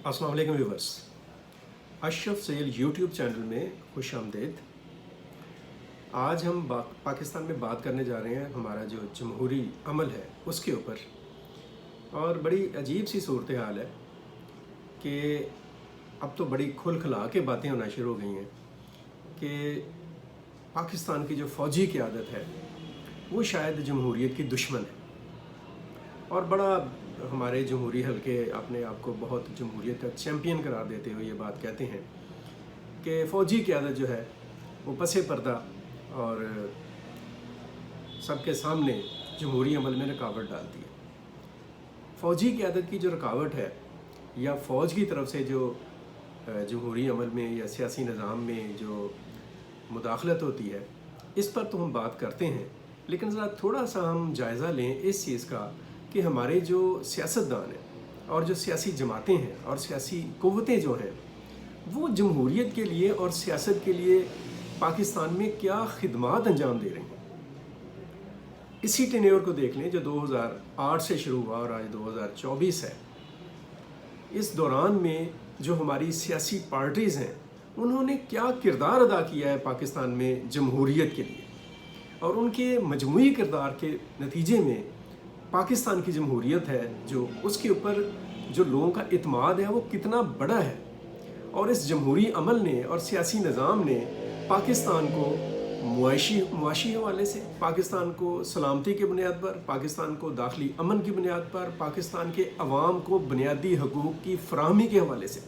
अस्सलाम वालेकुम viewers, Ashraf Sail YouTube channel में खुश आमदीद। आज हम पाकिस्तान में बात करने जा रहे हैं हमारा जो जमहूरी अमल है उसके ऊपर। और बड़ी अजीब सी सूरत हाल है कि अब तो बड़ी खुल खला के बातें होना शुरू हो गई हैं कि पाकिस्तान की जो फ़ौजी क़यादत है वो शायद जमहूरियत की दुश्मन है। और बड़ा हमारे जमहूरी हलके अपने आप को बहुत जमहूरियत का चैम्पियन करार देते हुए ये बात कहते हैं कि फ़ौजी क़यादत जो है वो पसे पर्दा और सबके सामने जमहूरी अमल में रुकावट डालती है। फ़ौजी क़यादत की जो रुकावट है या फ़ौज की तरफ से जो जमहूरी अमल में या सियासी निज़ाम में जो मुदाखलत होती है, इस पर तो हम बात करते हैं, लेकिन ज़रा थोड़ा सा हम जायज़ा लें इस चीज़ का कि हमारे जो सियासतदान हैं और जो सियासी जमातें हैं और सियासी क़ुव्वतें जो हैं वो जमहूरियत के लिए और सियासत के लिए पाकिस्तान में क्या खिदमात अंजाम दे रही हैं। इसी टेन्योर को देख लें जो 2008 से शुरू हुआ और आज 2024 है। इस दौरान में जो हमारी सियासी पार्टीज़ हैं उन्होंने क्या किरदार अदा किया है पाकिस्तान में जमहूरियत के लिए, और उनके मजमूई किरदार के नतीजे में पाकिस्तान की जमहूरियत है जो उसके ऊपर जो लोगों का इत्मीनान है वो कितना बड़ा है। और इस जमहूरी अमल ने और सियासी निज़ाम ने पाकिस्तान को मुआशी हवाले से, पाकिस्तान को सलामती की बुनियाद पर, पाकिस्तान को दाखिली अमन की बुनियाद पर, पाकिस्तान के अवाम को बुनियादी हकूक़ की फराहमी के हवाले से,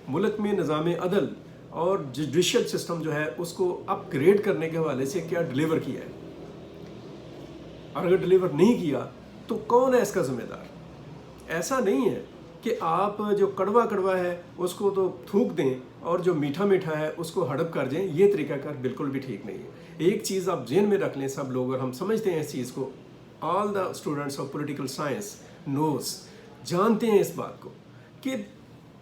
मुल्क में निज़ाम अदल और जुडिशल सिस्टम जो है उसको अपग्रेड करने के हवाले से क्या डिलीवर किया है। और अगर डिलीवर नहीं किया तो कौन है इसका ज़िम्मेदार। ऐसा नहीं है कि आप जो कड़वा कड़वा है उसको तो थूक दें और जो मीठा मीठा है उसको हड़प कर दें। ये तरीक़ाकार बिल्कुल भी ठीक नहीं है। एक चीज़ आप जेहन में रख लें सब लोग, और हम समझते हैं इस चीज़ को, all the students of political science knows, जानते हैं इस बात को कि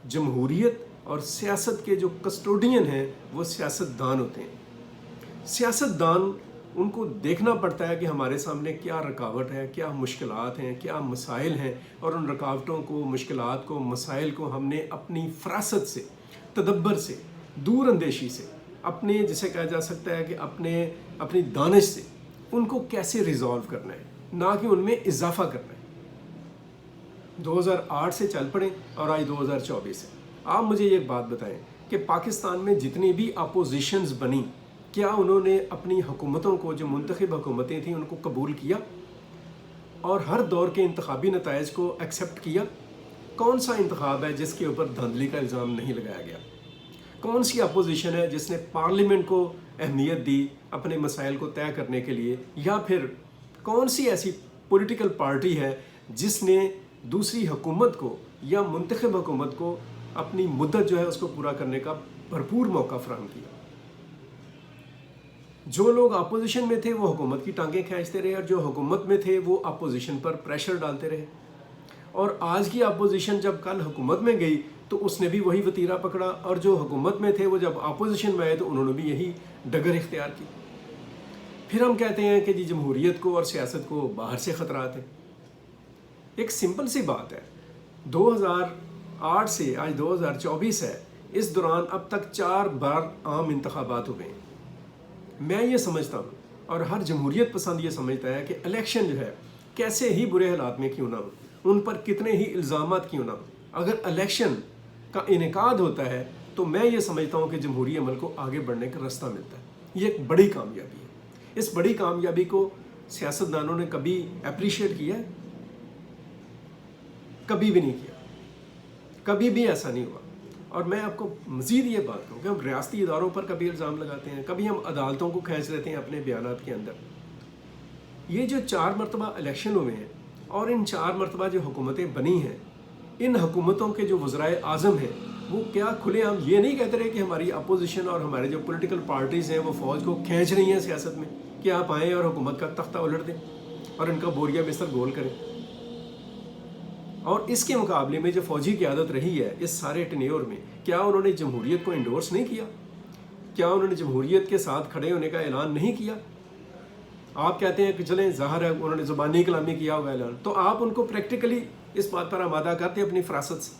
जमहूरियत और सियासत के जो कस्टोडियन हैं वो सियासतदान होते हैं। सियासतदान उनको देखना पड़ता है कि हमारे सामने क्या रुकावट है, क्या मुश्किलात हैं, क्या मसाइल हैं, और उन रुकावटों को, मुश्किलात को, मसाइल को हमने अपनी फरासत से, तदब्बर से, दूर अंदेशी से, अपने जिसे कहा जा सकता है कि अपनी दानिश से उनको कैसे रिज़ॉल्व करना है, ना कि उनमें इजाफा करना है। 2008 से चल पड़े और आज 2024 है। आप मुझे ये बात बताएं कि पाकिस्तान में जितनी भी अपोजिशंस बनी, क्या उन्होंने अपनी हुकूमतों को, जो मुंतखब हुकूमतें थीं, उनको कबूल किया और हर दौर के इंतखाबी नताइज को एक्सेप्ट किया? कौन सा इंतखाब है जिसके ऊपर धांधली का इल्ज़ाम नहीं लगाया गया? कौन सी अपोजिशन है जिसने पार्लियामेंट को अहमियत दी अपने मसाइल को तय करने के लिए? या फिर कौन सी ऐसी पॉलिटिकल पार्टी है जिसने दूसरी हुकूमत को या मुंतखब हुकूमत को अपनी मुद्दत जो है उसको पूरा करने का भरपूर मौका फराहम किया? जो लोग अपोजिशन में थे वो हुकूमत की टांगें खींचते रहे, और जो हुकूमत में थे वो अपोजिशन पर प्रेशर डालते रहे। और आज की अपोजिशन जब कल हुकूमत में गई तो उसने भी वही वतीरा पकड़ा, और जो हुकूमत में थे वो जब अपोजिशन में आए तो उन्होंने भी यही डगर इख्तियार की। फिर हम कहते हैं कि जी जमहूरियत को और सियासत को बाहर से ख़तरात हैं। एक सिंपल सी बात है, 2008 से आज 2024 है, इस दौरान अब तक 4 बार आम इंतखाबात हुए हैं। मैं ये समझता हूँ और हर जमहूरियत पसंद ये समझता है कि इलेक्शन जो है कैसे ही बुरे हालात में क्यों ना हो, उन पर कितने ही इल्ज़ामात क्यों ना हो, अगर इलेक्शन का इनेकाद होता है तो मैं ये समझता हूँ कि जमहूरी अमल को आगे बढ़ने का रास्ता मिलता है। ये एक बड़ी कामयाबी है। इस बड़ी कामयाबी को सियासतदानों ने कभी अप्रिशिएट किया है? कभी भी नहीं किया, कभी भी ऐसा नहीं हुआ। और मैं आपको मज़ीद ये बात कहूँ कि हम रियासती इदारों पर कभी इल्ज़ाम लगाते हैं, कभी हम अदालतों को खींच लेते हैं अपने बयानात के अंदर। ये जो 4 मरतबा इलेक्शन हुए हैं और इन 4 मरतबा जो हुकूमतें बनी हैं, इन हुकूमतों के जो वज़राए आज़म हैं वो क्या खुलेआम ये नहीं कहते रहे कि हमारी अपोजिशन और हमारे जो पॉलिटिकल पार्टीज़ हैं वो फ़ौज को खींच रही हैं सियासत में, कि आप आएँ और हुकूमत का तख्ता उलट दें और इनका बोरिया बिस्तर गोल करें? और इसके मुकाबले में जो फ़ौजी क़यादत रही है इस सारे टेन्योर में, क्या उन्होंने जमहूरियत को इंडोर्स नहीं किया? क्या उन्होंने जमहूरियत के साथ खड़े होने का ऐलान नहीं किया? आप कहते हैं कि चलें ज़ाहिर है उन्होंने ज़ुबानी कलामी किया होगा ऐलान, तो आप उनको प्रैक्टिकली इस बात पर आमादा करते अपनी फरासत से।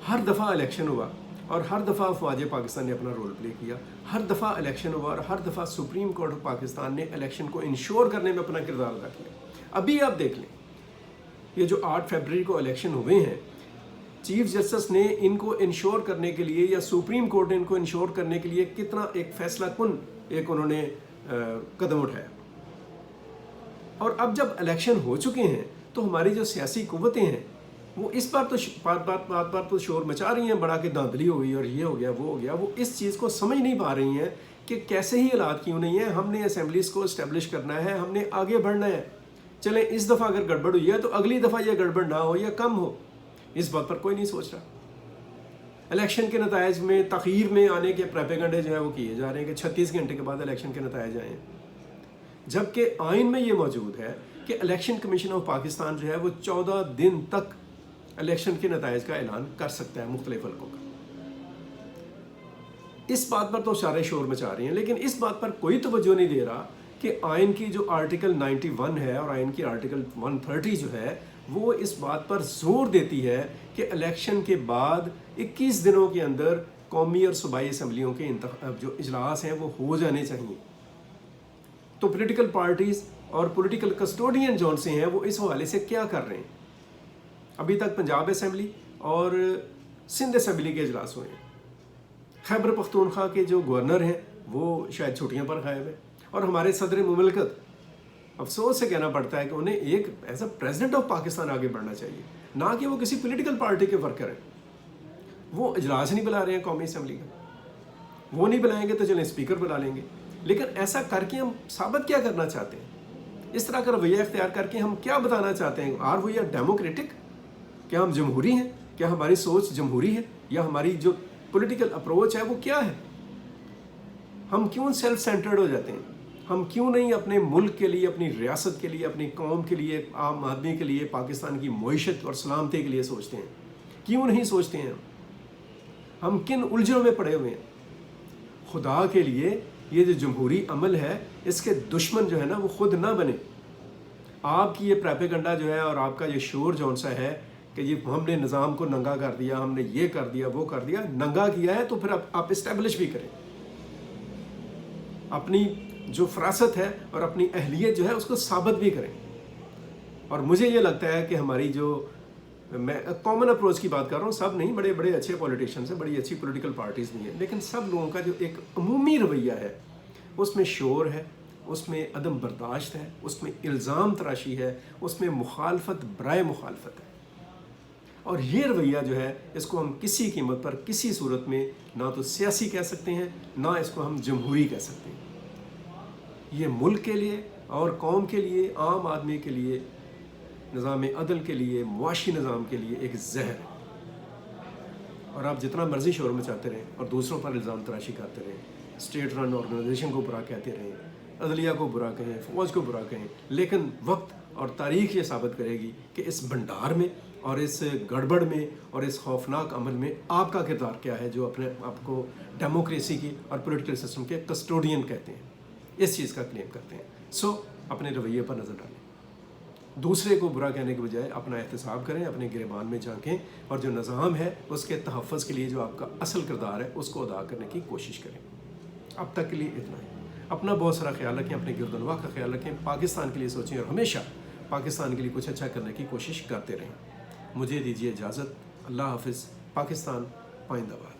ہر دفعہ الیکشن ہوا اور ہر دفعہ افواج پاکستان نے اپنا رول پلے کیا، ہر دفعہ الیکشن ہوا اور ہر دفعہ سپریم کورٹ آف پاکستان نے الیکشن کو انشور کرنے میں اپنا کردار ادا کیا۔ ابھی آپ دیکھ لیں، یہ جو 8 فروری کو الیکشن ہوئے ہیں، چیف جسٹس نے ان کو انشور کرنے کے لیے یا سپریم کورٹ نے ان کو انشور کرنے کے لیے کتنا ایک فیصلہ کن ایک انہوں نے قدم اٹھایا۔ اور اب جب الیکشن ہو چکے ہیں تو ہماری جو سیاسی قوتیں ہیں وہ اس بار تو بات تو شور مچا رہی ہیں بڑا کہ دھاندلی ہو گئی اور یہ ہو گیا وہ ہو گیا، وہ اس چیز کو سمجھ نہیں پا رہی ہیں کہ کیسے ہی حالات کیوں نہیں ہیں، ہم نے اسمبلیز کو اسٹیبلش کرنا ہے، ہم نے آگے بڑھنا ہے۔ چلیں اس دفعہ اگر گڑبڑ ہوئی ہے تو اگلی دفعہ یہ گڑبڑ نہ ہو یا کم ہو، اس بات پر کوئی نہیں سوچ رہا۔ الیکشن کے نتائج میں تاخیر میں آنے کے پروپیگنڈے جو ہے وہ کیے جا رہے ہیں کہ 36 گھنٹے کے بعد الیکشن کے نتائج آئے ہیں، جبکہ آئین میں یہ موجود ہے کہ الیکشن کمیشن آف پاکستان جو ہے وہ 14 دن تک الیکشن کے نتائج کا اعلان کر سکتا ہے مختلف حلقوں کا۔ اس بات پر تو سارے شور مچا رہے ہیں، لیکن اس بات پر کوئی توجہ نہیں دے رہا کہ آئین کی جو آرٹیکل 91 ہے اور آئین کی آرٹیکل 130 جو ہے وہ اس بات پر زور دیتی ہے کہ الیکشن کے بعد 21 دنوں کے اندر قومی اور صوبائی اسمبلیوں کے جو اجلاس ہیں وہ ہو جانے چاہیے۔ تو پولیٹیکل پارٹیز اور پولیٹیکل کسٹوڈین جون سے ہیں وہ اس حوالے سے کیا کر رہے ہیں؟ ابھی تک پنجاب اسمبلی اور سندھ اسمبلی کے اجلاس ہوئے ہیں، خیبر پختونخوا کے جو گورنر ہیں وہ شاید چھٹیاں پر غائب ہیں، اور ہمارے صدر مملکت افسوس سے کہنا پڑتا ہے کہ انہیں ایک as a president of Pakistan آگے بڑھنا چاہیے، نہ کہ وہ کسی پولیٹیکل پارٹی کے ورکر ہیں۔ وہ اجلاس نہیں بلا رہے ہیں قومی اسمبلی کا، وہ نہیں بلائیں گے تو چلیں اسپیکر بلا لیں گے، لیکن ایسا کر کے ہم ثابت کیا کرنا چاہتے ہیں؟ اس طرح کا رویہ اختیار کر کے ہم کیا بتانا چاہتے ہیں؟ Are we are democratic? کیا ہم جمہوری ہیں؟ کیا ہماری سوچ جمہوری ہے؟ یا ہماری جو پولیٹیکل اپروچ ہے وہ کیا ہے؟ ہم کیوں سیلف سینٹرڈ ہو جاتے ہیں؟ ہم کیوں نہیں اپنے ملک کے لیے، اپنی ریاست کے لیے، اپنی قوم کے لیے، عام آدمی کے لیے، پاکستان کی معیشت اور سلامتی کے لیے سوچتے ہیں؟ کیوں نہیں سوچتے ہیں؟ ہم کن الجھنوں میں پڑے ہوئے ہیں؟ خدا کے لیے یہ جو جمہوری عمل ہے اس کے دشمن جو ہے نا وہ خود نہ بنے۔ آپ کی یہ پروپیگنڈا جو ہے اور آپ کا یہ شور جون سا ہے کہ یہ ہم نے نظام کو ننگا کر دیا، ہم نے یہ کر دیا وہ کر دیا، ننگا کیا ہے تو پھر آپ اسٹیبلش بھی کریں، اپنی جو فراست ہے اور اپنی اہلیت جو ہے اس کو ثابت بھی کریں۔ اور مجھے یہ لگتا ہے کہ ہماری جو، میں کامن اپروچ کی بات کر رہا ہوں، سب نہیں، بڑے بڑے اچھے پولیٹیشینس ہیں، بڑی اچھی پولیٹیکل پارٹیز بھی ہیں، لیکن سب لوگوں کا جو ایک عمومی رویہ ہے اس میں شور ہے، اس میں عدم برداشت ہے، اس میں الزام تراشی ہے، اس میں مخالفت برائے مخالفت ہے۔ اور یہ رویہ جو ہے اس کو ہم کسی قیمت پر کسی صورت میں نہ تو سیاسی کہہ سکتے ہیں، نہ اس کو ہم جمہوری کہہ سکتے ہیں۔ یہ ملک کے لیے اور قوم کے لیے، عام آدمی کے لیے، نظام عدل کے لیے، معاشی نظام کے لیے ایک زہر ہے۔ اور آپ جتنا مرضی شور مچاتے رہیں اور دوسروں پر الزام تراشی کرتے رہیں، اسٹیٹ رن آرگنائزیشن کو برا کہتے رہیں، عدلیہ کو برا کہیں، فوج کو برا کہیں، لیکن وقت اور تاریخ یہ ثابت کرے گی کہ اس بھنڈار میں اور اس گڑبڑ میں اور اس خوفناک عمل میں آپ کا کردار کیا ہے، جو اپنے آپ کو ڈیموکریسی کی اور پولیٹیکل سسٹم کے کسٹوڈین کہتے ہیں، اس چیز کا کلیم کرتے ہیں۔ سو اپنے رویے پر نظر ڈالیں، دوسرے کو برا کہنے کے بجائے اپنا احتساب کریں، اپنے گریبان میں جھانکیں اور جو نظام ہے اس کے تحفظ کے لیے جو آپ کا اصل کردار ہے اس کو ادا کرنے کی کوشش کریں۔ اب تک کے لیے اتنا ہی۔ اپنا بہت سارا خیال رکھیں، اپنے گرد و نواح کا خیال رکھیں، پاکستان کے لیے سوچیں اور ہمیشہ پاکستان کے لیے کچھ اچھا کرنے کی کوشش کرتے رہیں۔ مجھے دیجیے اجازت، اللہ حافظ، پاکستان پائندہ باد۔